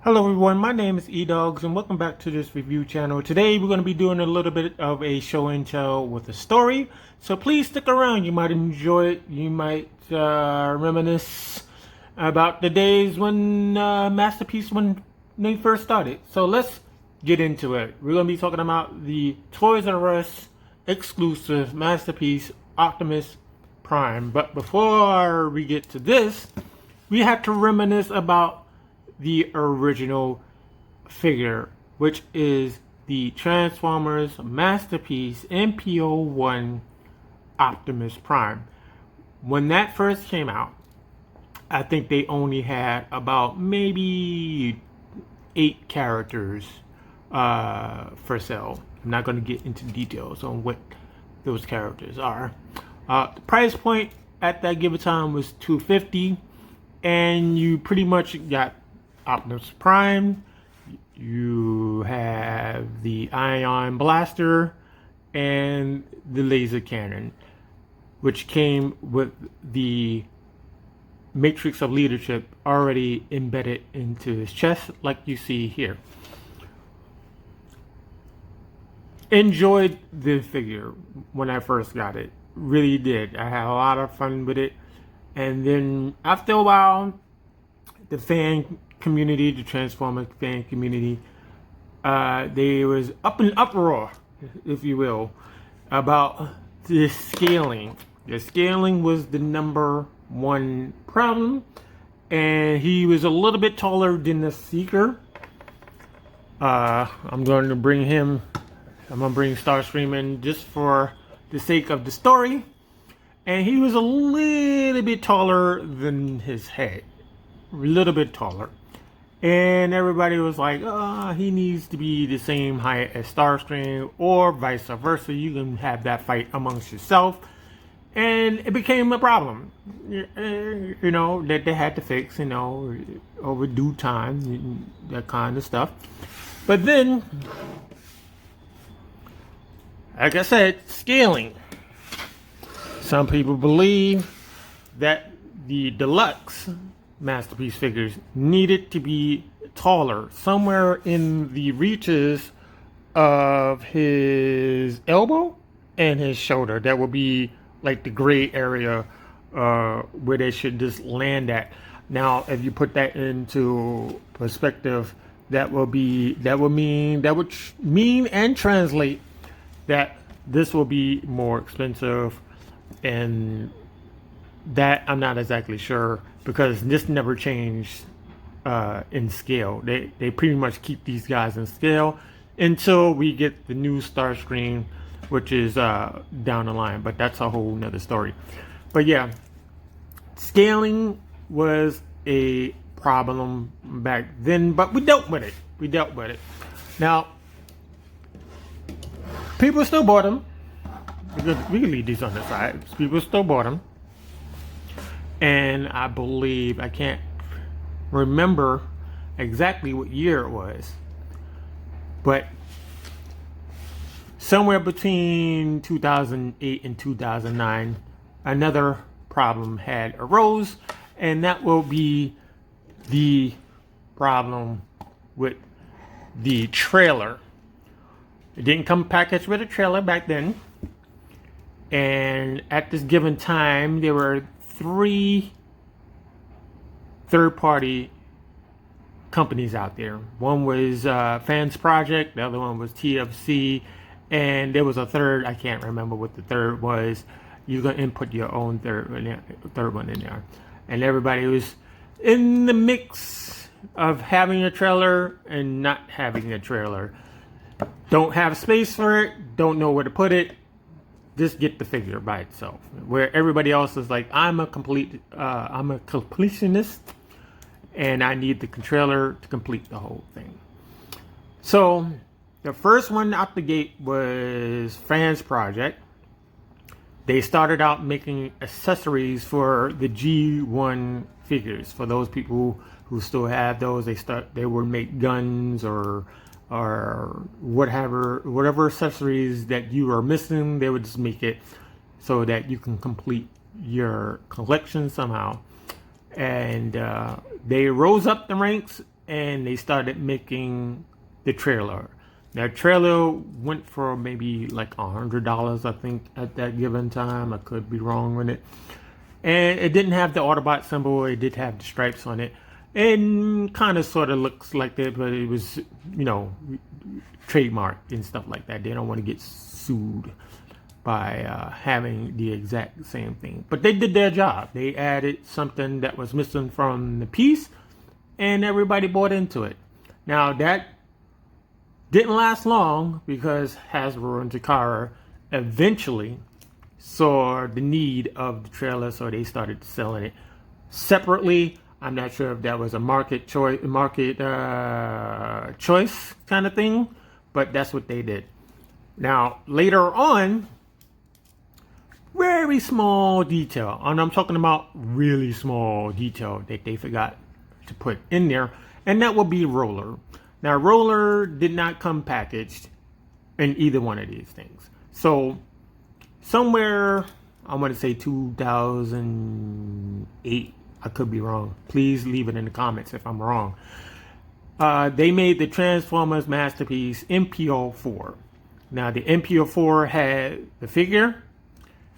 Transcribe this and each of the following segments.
Hello everyone, my name is Edoggz and welcome back to this review channel. Today we're going to be doing a little bit of a show and tell with a story. So please stick around, you might enjoy it, you might reminisce about the days when Masterpiece when they first started. So let's get into it. We're going to be talking about the Toys R Us exclusive Masterpiece Optimus Prime. But before we get to this, we have to reminisce about the original figure, which is the Transformers Masterpiece MPO1 Optimus Prime. When that first came out, I think they only had about maybe 8 characters for sale. I'm not going to get into details on what those characters are. The price point at that given time was $250, and you pretty much got Optimus Prime, you have the ion blaster, and the laser cannon, which came with the matrix of leadership already embedded into his chest, like you see here. Enjoyed the figure when I first got it, really did. I had a lot of fun with it, and then after a while, the fan community, the Transformers fan community, they was up in uproar, if you will, about the scaling. The scaling was the #1 problem, and he was a little bit taller than the Seeker. I'm going to bring Starscream in just for the sake of the story, and he was a little bit taller than his head, a little bit taller. And everybody was like, he needs to be the same height as Starscream, or vice versa. You can have that fight amongst yourself. And it became a problem, you know, that they had to fix, you know, over due time, that kind of stuff. But then, like I said, scaling. Some people believe that the deluxe Masterpiece figures needed to be taller, somewhere in the reaches of his elbow and his shoulder. That would be like the gray area where they should just land at. Now, if you put that into perspective, that would mean and translate that this will be more expensive, and that I'm not exactly sure, because this never changed in scale. They pretty much keep these guys in scale until we get the new Starscream, which is down the line, but that's a whole nother story. But yeah, scaling was a problem back then, but we dealt with it. Now, people still bought them. We can leave these on the side. People still bought them. And I believe, I can't remember exactly what year it was, but somewhere between 2008 and 2009, another problem had arose, and that will be the problem with the trailer. It didn't come packaged with a trailer back then, and at this given time, there were 3 third-party companies out there. One was Fans Project, the other one was TFC, and there was a third. I can't remember what the third was. You're going to input your own third one in there. And everybody was in the mix of having a trailer and not having a trailer. Don't have space for it, don't know where to put it. Just get the figure by itself. Where everybody else is like, I'm a completionist, and I need the trailer to complete the whole thing. So the first one out the gate was Fans Project. They started out making accessories for the G1 figures. For those people who still have those, they would make guns or whatever accessories that you are missing. They would just make it so that you can complete your collection somehow. And they rose up the ranks and they started making the trailer. Now, trailer went for maybe like $100, I think, at that given time. I could be wrong on it. And it didn't have the Autobot symbol. It did have the stripes on it. And kind of sort of looks like that, but it was, you know, trademarked and stuff like that. They don't want to get sued by having the exact same thing. But they did their job. They added something that was missing from the piece, and everybody bought into it. Now, that didn't last long because Hasbro and Takara eventually saw the need of the trailer, so they started selling it separately. I'm not sure if that was a market choice kind of thing, but that's what they did. Now, later on, very small detail, and I'm talking about really small detail that they forgot to put in there, and that will be Roller. Now, Roller did not come packaged in either one of these things. So, somewhere, I want to say 2008, I could be wrong. Please leave it in the comments if I'm wrong. They made the Transformers Masterpiece MPO4. Now, the MPO4 had the figure,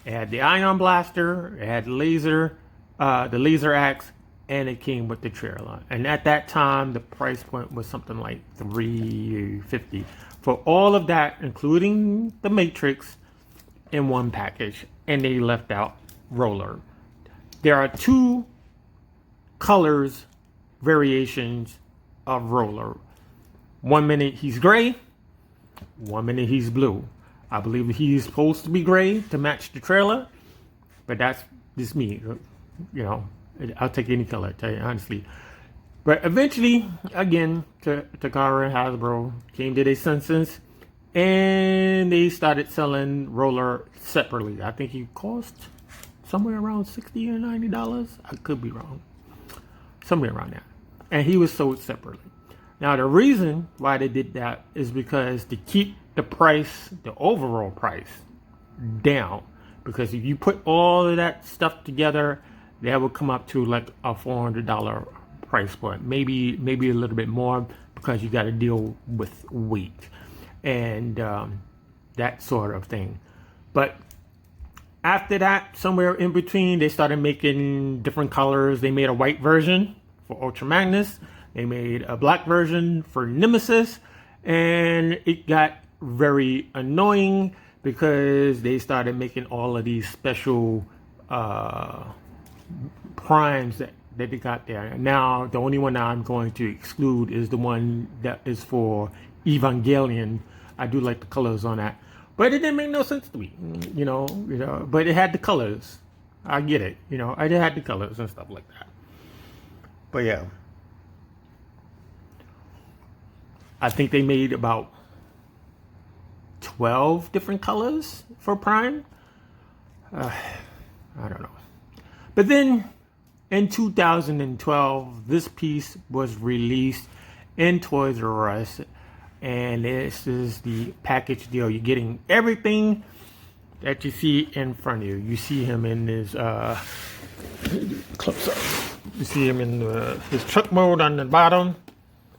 it had the ion blaster, it had the laser axe, and it came with the trailer. And at that time, the price point was something like $350 for all of that, including the Matrix, in one package. And they left out Roller. There are two colors variations of Roller. 1 minute he's gray, 1 minute he's blue. I believe he's supposed to be gray to match the trailer, but that's just me. You know, I'll take any color, tell you honestly. But eventually, again, Takara and Hasbro came to their senses, and they started selling Roller separately. I think he cost somewhere around $60 or $90. I could be wrong. Somewhere around that. And he was sold separately. Now, the reason why they did that is because to keep the price, the overall price, down. Because if you put all of that stuff together, that would come up to like a $400 price point. Maybe a little bit more, because you got to deal with weight and that sort of thing. But after that, somewhere in between, they started making different colors. They made a white version for Ultra Magnus. They made a black version for Nemesis. And it got very annoying because they started making all of these special primes that they got there. Now, the only one I'm going to exclude is the one that is for Evangelion. I do like the colors on that. But it didn't make no sense to me, you know, but it had the colors. I get it, you know, I had the colors and stuff like that. But yeah, I think they made about 12 different colors for Prime. I don't know. But then in 2012, this piece was released in Toys R Us. And this is the package deal. You're getting everything that you see in front of you. You see him in his close up. You see him in his truck mode on the bottom.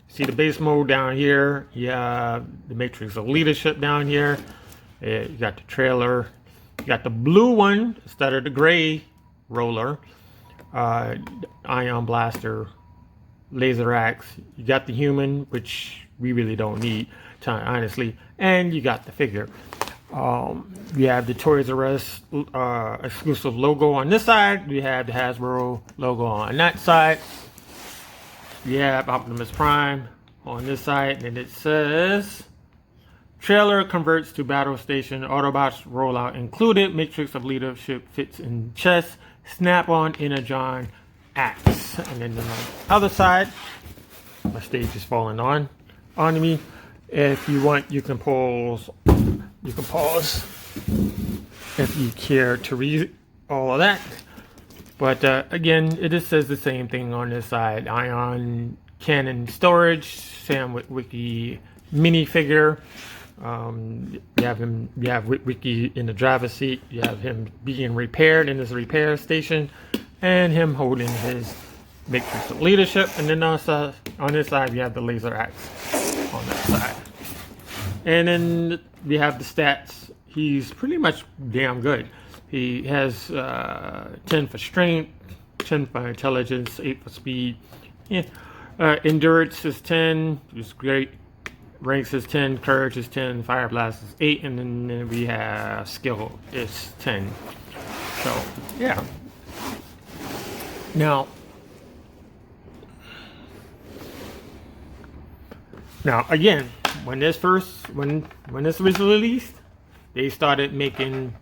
See the base mode down here. Yeah, the Matrix of Leadership down here. You got the trailer. You got the blue one instead of the gray Roller. Ion blaster, laser axe. You got the human, which we really don't need, honestly. And you got the figure. You have the Toys R Us exclusive logo on this side. You have the Hasbro logo on that side. You have Optimus Prime on this side. And it says, trailer converts to battle station. Autobots rollout included. Matrix of Leadership fits in chest. Snap-on Energon axe. And then on the other side, my stage is falling on me. If you want, you can pause. You can pause if you care to read all of that. But again, it just says the same thing on this side. Ion Cannon storage. Sam Witwicky minifigure. You have Witwicky in the driver's seat. You have him being repaired in his repair station, and him holding his Matrix of Leadership, and then on this side you have the laser axe on that side. And then we have the stats. He's pretty much damn good. He has 10 for strength, 10 for intelligence, 8 for speed. Yeah. Endurance is 10, which is great. Ranks is 10, courage is 10, fire blast is 8, and then we have skill is 10. So yeah. Now again, when this was released, they started making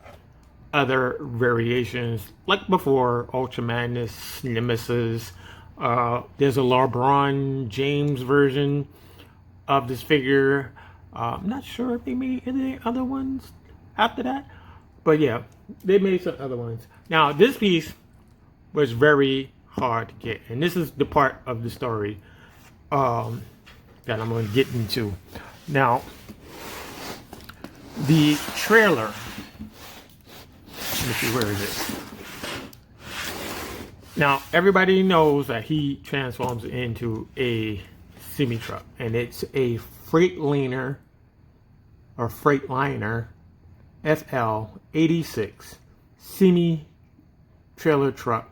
other variations like before Ultra Madness, Nemesis. There's a LeBron James version of this figure. I'm not sure if they made any other ones after that, but yeah, they made some other ones. Now this piece was very hard to get, and this is the part of the story that I'm going to get into. Now, the trailer, let me see, where is it? Now, everybody knows that he transforms into a semi-truck, and it's a Freightliner FL86 semi-trailer truck.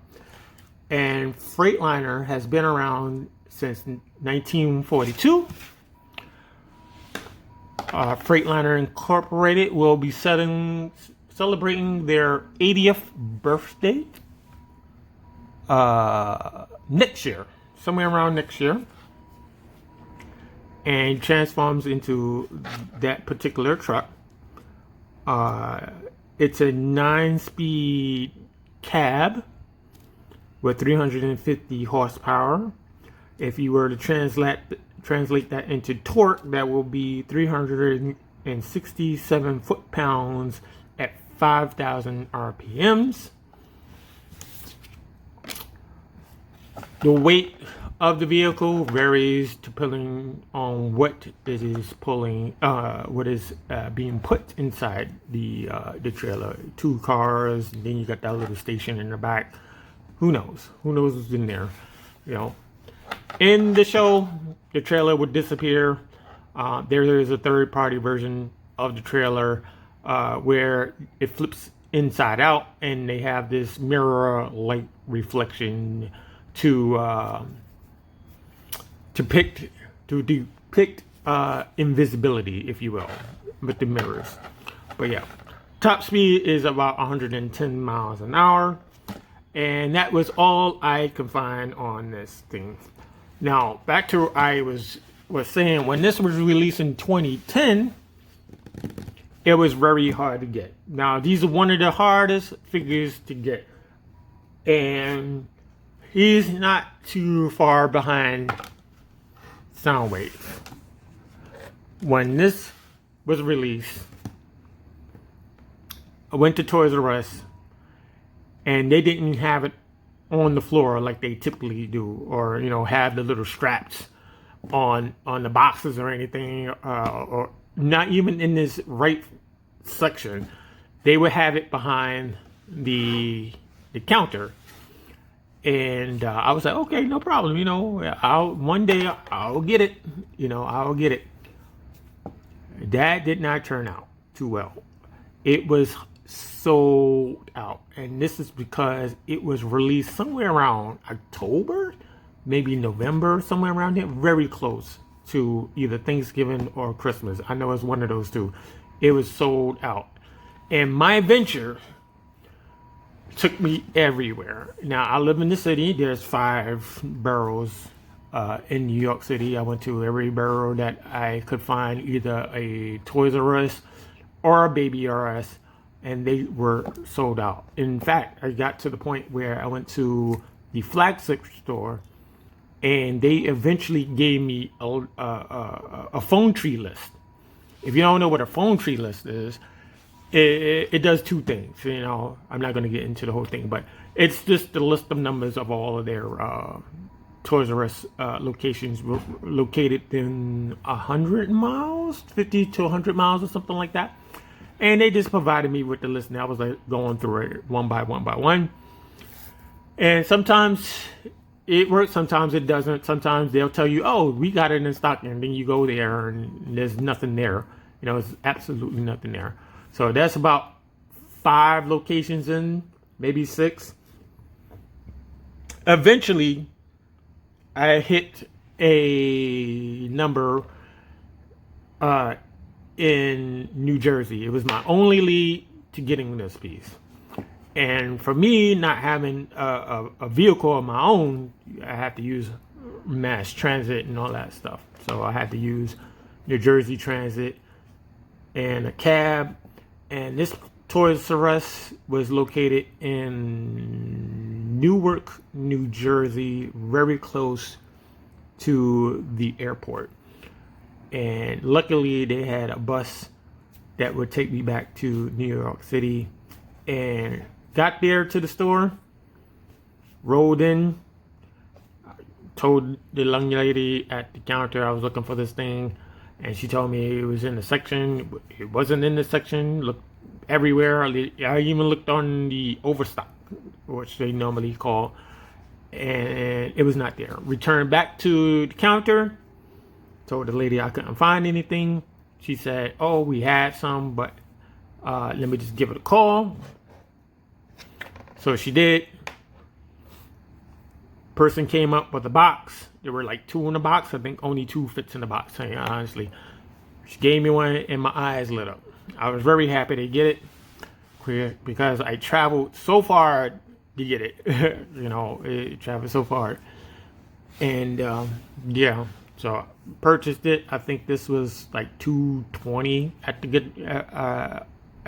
And Freightliner has been around since 1942. Freightliner Incorporated will be celebrating their 80th birthday next year, somewhere around next year, and transforms into that particular truck. It's a 9-speed cab with 350 horsepower. If you were to translate that into torque, that will be 367 foot-pounds at 5,000 RPMs. The weight of the vehicle varies depending on what it is pulling, what is being put inside the trailer. 2 cars, and then you got that little station in the back. Who knows? Who knows what's in there? You know. In the show, the trailer would disappear. There is a third-party version of the trailer where it flips inside out, and they have this mirror light reflection to depict invisibility, if you will, with the mirrors. But yeah, top speed is about 110 miles an hour, and that was all I could find on this thing. Now, back to what I was saying, when this was released in 2010, it was very hard to get. Now, these are one of the hardest figures to get, and he's not too far behind Soundwave. When this was released, I went to Toys R Us, and they didn't have it on the floor like they typically do, or have the little straps on the boxes or anything, or not even in this right section. They would have it behind the counter, and I was like, okay, no problem. One day I'll get it. I'll get it. That did not turn out too well. It was sold out, and this is because it was released somewhere around October, maybe November, somewhere around there, very close to either Thanksgiving or Christmas. I know it's one of those two. It was sold out, and my venture took me everywhere. Now, I live in the city. There's 5 boroughs in New York City. I went to every borough that I could find either a Toys R Us or a Baby R Us, and they were sold out. In fact, I got to the point where I went to the flagship store, and they eventually gave me a phone tree list. If you don't know what a phone tree list is, it does 2 things. I'm not going to get into the whole thing, but it's just the list of numbers of all of their Toys R Us locations located in 100 miles, 50 to 100 miles or something like that. And they just provided me with the list, and I was like going through it one by one. And sometimes it works. Sometimes it doesn't. Sometimes they'll tell you, "Oh, we got it in stock," and then you go there and there's nothing there. You know, it's absolutely nothing there. So that's about 5 locations in, maybe 6. Eventually, I hit a number in New Jersey. It was my only lead to getting this piece. And for me, not having a vehicle of my own, I had to use mass transit and all that stuff. So I had to use New Jersey Transit and a cab. And this Toys R Us was located in Newark, New Jersey, very close to the airport. And luckily, they had a bus that would take me back to New York City. And got there to the store, rolled in, told the young lady at the counter I was looking for this thing, and she told me it was in the section. It wasn't in the section. Looked everywhere. I even looked on the overstock, which they normally call, and it was not there. Returned back to the counter, told the lady I couldn't find anything. She said, "Oh, we had some, but let me just give it a call." So she did. Person came up with a box. There were like 2 in the box. I think only 2 fits in the box, honestly. She gave me one and my eyes lit up. I was very happy to get it because I traveled so far to get it. You know, it traveled so far. And yeah, so purchased it. I think this was like $220 at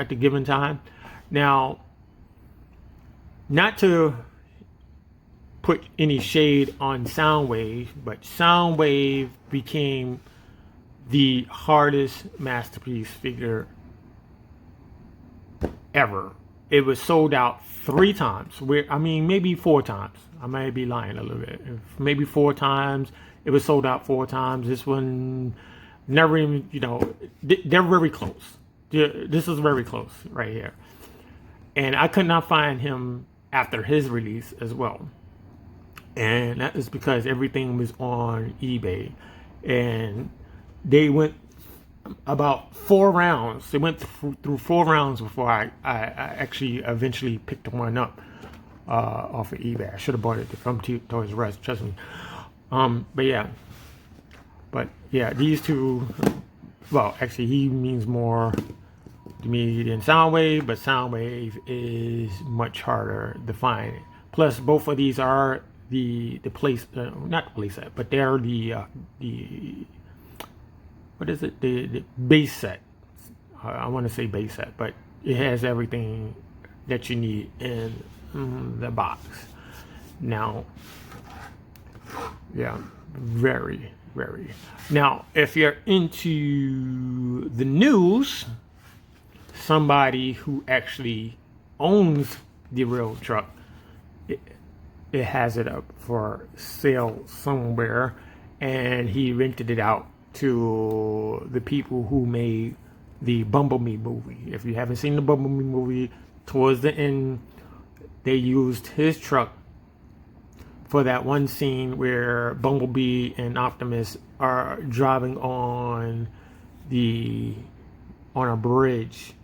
the given time. Now, not to put any shade on Soundwave, but Soundwave became the hardest Masterpiece figure ever. It was sold out 3 times. Maybe 4 times. I might be lying a little bit. Maybe 4 times. It was sold out 4 times. This one never even, you know, they're very close. This is very close right here. And I could not find him after his release as well. And that is because everything was on eBay. And they went about 4 rounds. They went through 4 rounds before I actually eventually picked one up off of eBay. I should have bought it from Toys R Us, trust me. But yeah, these 2, well, actually he means more to me than Soundwave, but Soundwave is much harder to find. Plus, both of these are the place, not the place set, but they're the what is it? The base set. I want to say base set, but it has everything that you need in the box. Now, yeah, very. Now, if you're into the news, somebody who actually owns the real truck, it has it up for sale somewhere, and he rented it out to the people who made the Bumblebee movie. If you haven't seen the Bumblebee movie, towards the end, they used his truck for that one scene where Bumblebee and Optimus are driving on a bridge.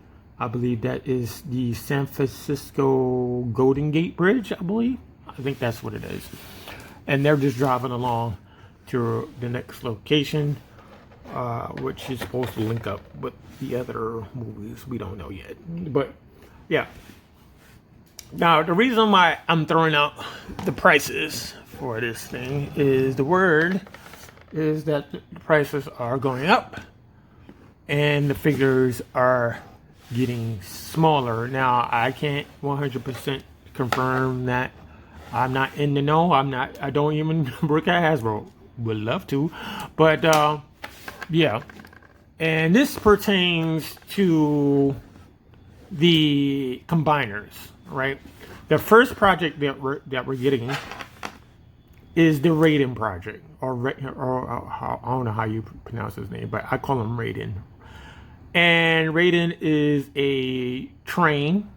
I believe that is the San Francisco Golden Gate Bridge, I believe. I think that's what it is. And they're just driving along to the next location, which is supposed to link up with the other movies. We don't know yet. But, yeah. Now, the reason why I'm throwing out the prices for this thing is the word is that the prices are going up and the figures are getting smaller. Now, I can't 100% confirm that. I'm not in the know. I don't even work at Hasbro. Would love to. But, yeah. And this pertains to the combiners, right? The first project that we're getting is the Raiden project, or I don't know how you pronounce his name, but I call him Raiden. And Raiden is a train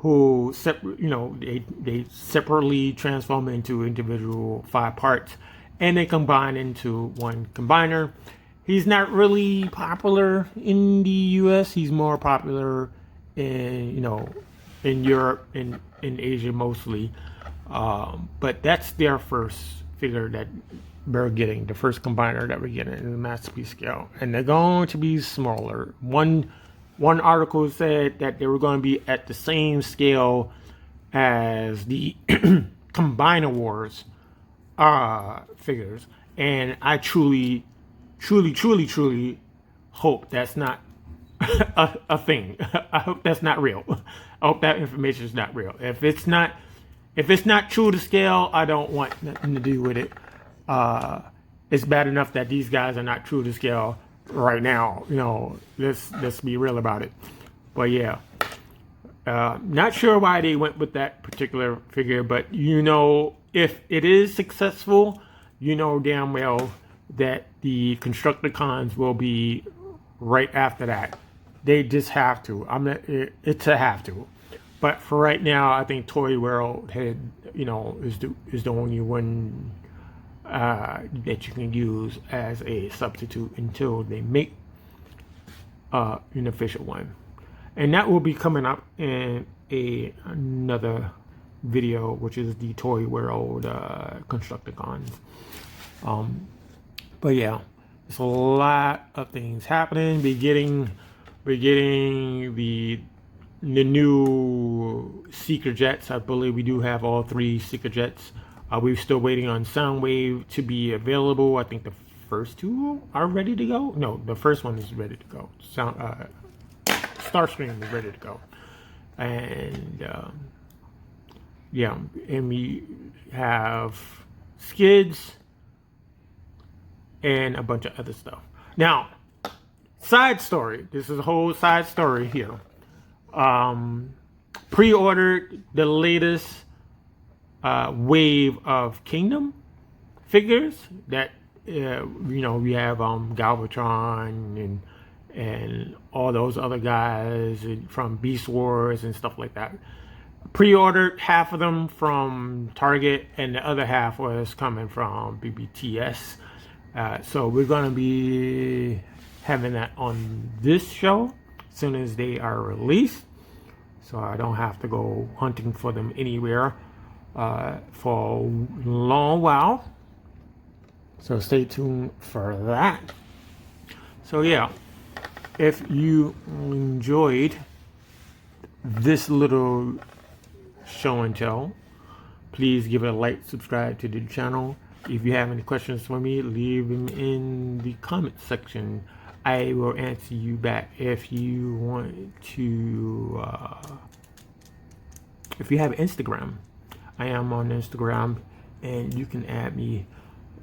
who they separately transform into individual 5 parts, and they combine into one combiner. He's not really popular in the U.S. He's more popular in in Europe and in Asia mostly. But that's their first figure that we're getting, the first combiner that we're getting in the Masterpiece scale, and they're going to be smaller. One article said that they were going to be at the same scale as the Combiner Wars figures, and I truly hope that's not a thing. I hope that's not real. I hope that information is not real. If it's not true to scale, I don't want nothing to do with it. It's bad enough that these guys are not true to scale right now. Let's be real about it. But yeah, not sure why they went with that particular figure, but if it is successful, damn well that the Constructicons will be right after that. They just have to. It's a have to. But for right now, I think Toy World is the only one that you can use as a substitute until they make an official one, and that will be coming up in another video, which is the Toy World Constructicons. But yeah, there's a lot of things happening. We're getting the new Seeker Jets. I believe we do have all 3 Seeker Jets. We're still waiting on Soundwave to be available. I think the first 2 are ready to go. No, the first one is ready to go. Starscream is ready to go. And yeah, and we have Skids and a bunch of other stuff. Now, side story. This is a whole side story here. Pre-ordered the latest wave of Kingdom figures that we have Galvatron and all those other guys from Beast Wars and stuff like that. Pre-ordered half of them from Target, and the other half was coming from BBTS. So we're going to be having that on this show as soon as they are released, so I don't have to go hunting for them anywhere for a long while. So stay tuned for that. So yeah, if you enjoyed this little show and tell, please give it a like, subscribe to the channel. If you have any questions for me, leave them in the comment section. I will answer you back. If you want to, if you have Instagram, I am on Instagram, and you can add me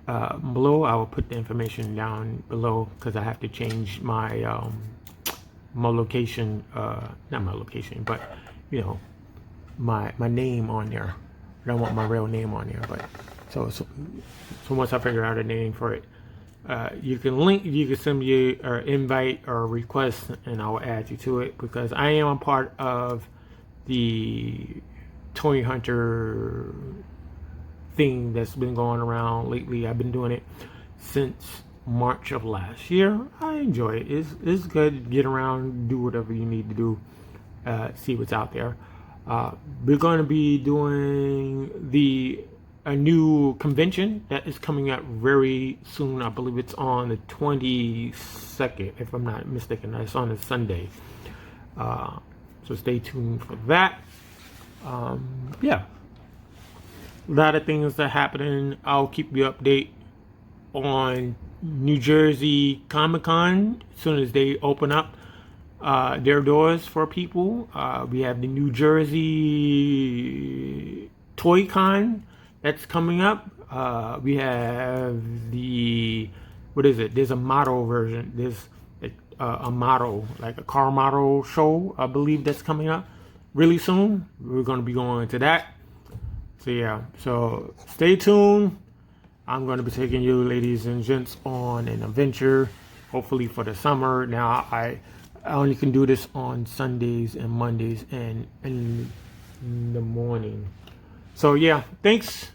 below. I will put the information down below because I have to change my my location, not my location, but my name on there. I don't want my real name on there, but so once I figure out a name for it, you can send me an invite or a request, and I will add you to it, because I am a part of the Toy Hunter thing that's been going around lately. I've been doing it since March of last year. I enjoy it. It's good. Get around, do whatever you need to do, see what's out there. We're going to be doing a new convention that is coming up very soon. I believe it's on the 22nd, if I'm not mistaken. It's on a Sunday. So stay tuned for that. Yeah, a lot of things are happening. I'll keep you update on New Jersey Comic-Con as soon as they open up their doors for people. We have the New Jersey Toy Con that's coming up. We have there's a model version. There's a model, like a car model show, I believe, that's coming up really soon. We're going to be going to that. So yeah, so stay tuned. I'm going to be taking you, ladies and gents, on an adventure, hopefully for the summer. Now I only can do this on Sundays and Mondays, and in the morning. So yeah, thanks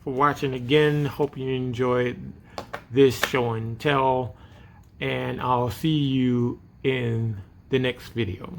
for watching again. Hope you enjoyed this show and tell, and I'll see you in the next video.